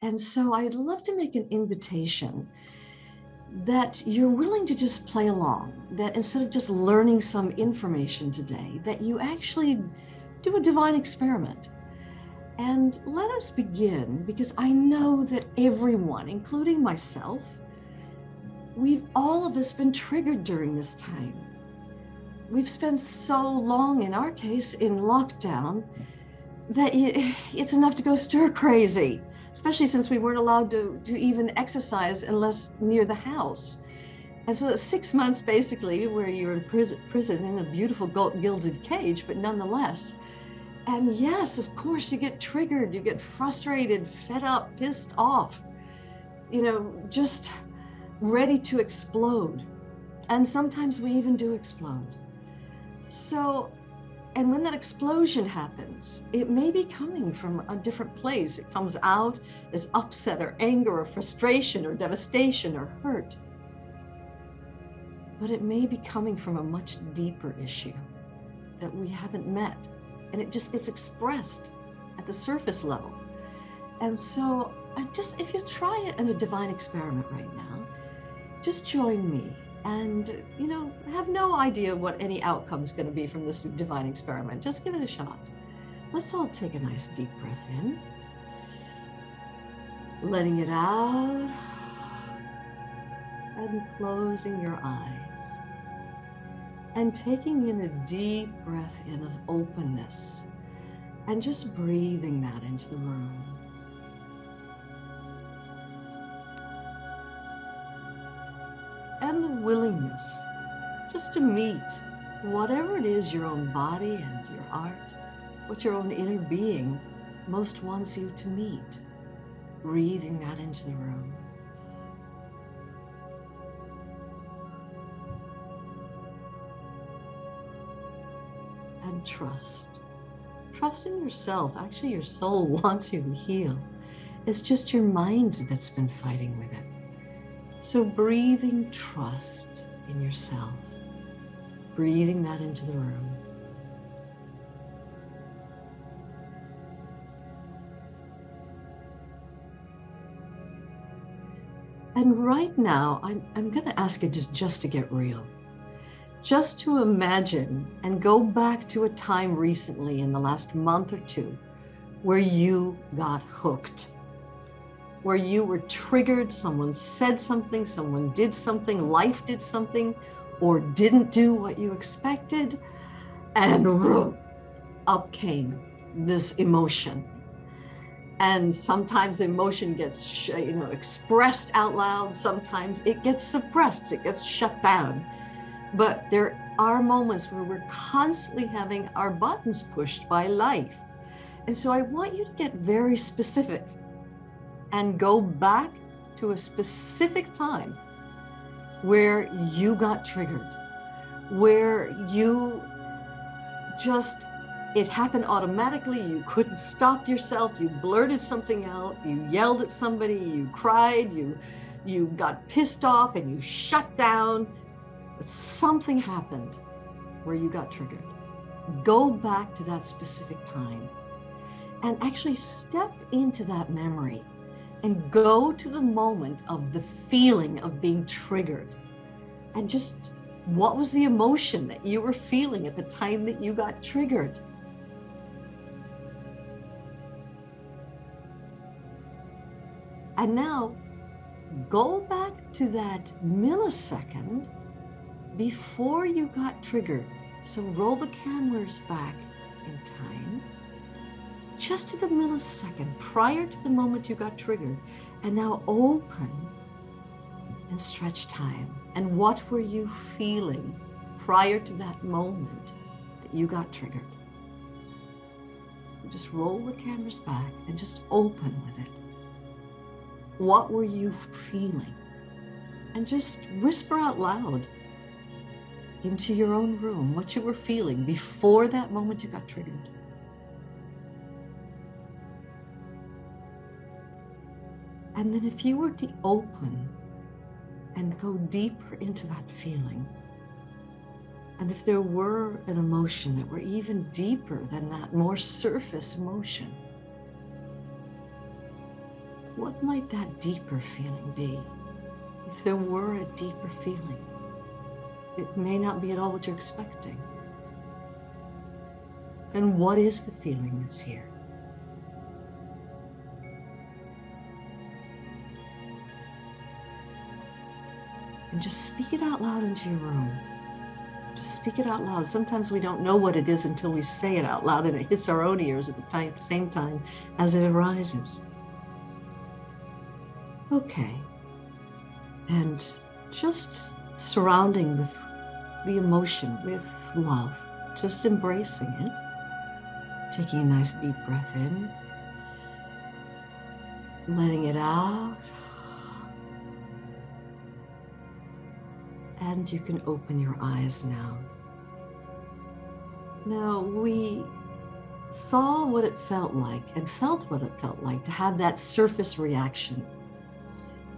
And so I'd love to make an invitation that you're willing to just play along, that instead of just learning some information today, that you actually do a divine experiment. And let us begin, because I know that everyone, including myself, all of us been triggered during this time. We've spent so long, in our case, in lockdown, that it's enough to go stir crazy, especially since we weren't allowed to even exercise unless near the house. And so it's 6 months basically where you're in prison in a beautiful gilded cage, but nonetheless. And yes, of course, you get triggered, you get frustrated, fed up, pissed off, just ready to explode. And sometimes we even do explode. So, and when that explosion happens, it may be coming from a different place. It comes out as upset or anger or frustration or devastation or hurt. But it may be coming from a much deeper issue that we haven't met. And it just gets expressed at the surface level. And so if you try it in a divine experiment right now, just join me and, have no idea what any outcome is going to be from this divine experiment. Just give it a shot. Let's all take a nice deep breath in, letting it out, and closing your eyes, and taking in a deep breath in of openness, and just breathing that into the room. And the willingness just to meet whatever it is your own body and your art, what your own inner being most wants you to meet. Breathing that into the room. And trust. Trust in yourself. Actually, your soul wants you to heal. It's just your mind that's been fighting with it. So breathing trust in yourself, breathing that into the room. And right now, I'm going to ask you just to get real. Just to imagine and go back to a time recently in the last month or two where you got hooked, where you were triggered, someone said something, someone did something, life did something, or didn't do what you expected, and up came this emotion. And sometimes the emotion gets, expressed out loud. Sometimes it gets suppressed, it gets shut down. But there are moments where we're constantly having our buttons pushed by life. And so I want you to get very specific and go back to a specific time where you got triggered, where it happened automatically. You couldn't stop yourself. You blurted something out. You yelled at somebody. You cried. You got pissed off and you shut down. But something happened where you got triggered. Go back to that specific time and actually step into that memory and go to the moment of the feeling of being triggered. And just, what was the emotion that you were feeling at the time that you got triggered? And now go back to that millisecond before you got triggered. So roll the cameras back in time, just to the millisecond prior to the moment you got triggered. And now open and stretch time. And what were you feeling prior to that moment that you got triggered? So just roll the cameras back and just open with it. What were you feeling? And just whisper out loud into your own room what you were feeling before that moment you got triggered. And then if you were to open and go deeper into that feeling, and if there were an emotion that were even deeper than that more surface emotion, what might that deeper feeling be? If there were a deeper feeling, it may not be at all what you're expecting. And what is the feeling that's here? And just speak it out loud into your room. Just speak it out loud. Sometimes we don't know what it is until we say it out loud, and it hits our own ears at the same time as it arises. Okay. And just surrounding with the emotion, with love, just embracing it, taking a nice deep breath in, letting it out, and you can open your eyes now. Now, we saw what it felt like and felt what it felt like to have that surface reaction.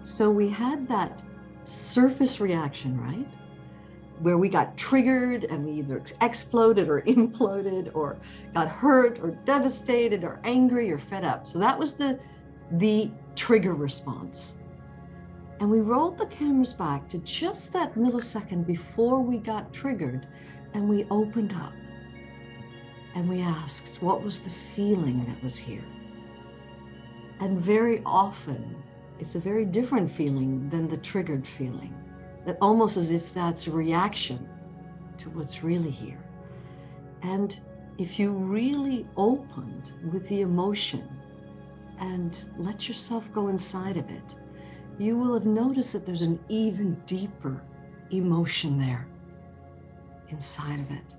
So we had that surface reaction, right? Where we got triggered and we either exploded or imploded or got hurt or devastated or angry or fed up. So that was the trigger response. And we rolled the cameras back to just that millisecond before we got triggered, and we opened up and we asked, what was the feeling that was here? And very often, it's a very different feeling than the triggered feeling. That almost as if that's a reaction to what's really here. And if you really opened with the emotion and let yourself go inside of it, you will have noticed that there's an even deeper emotion there inside of it.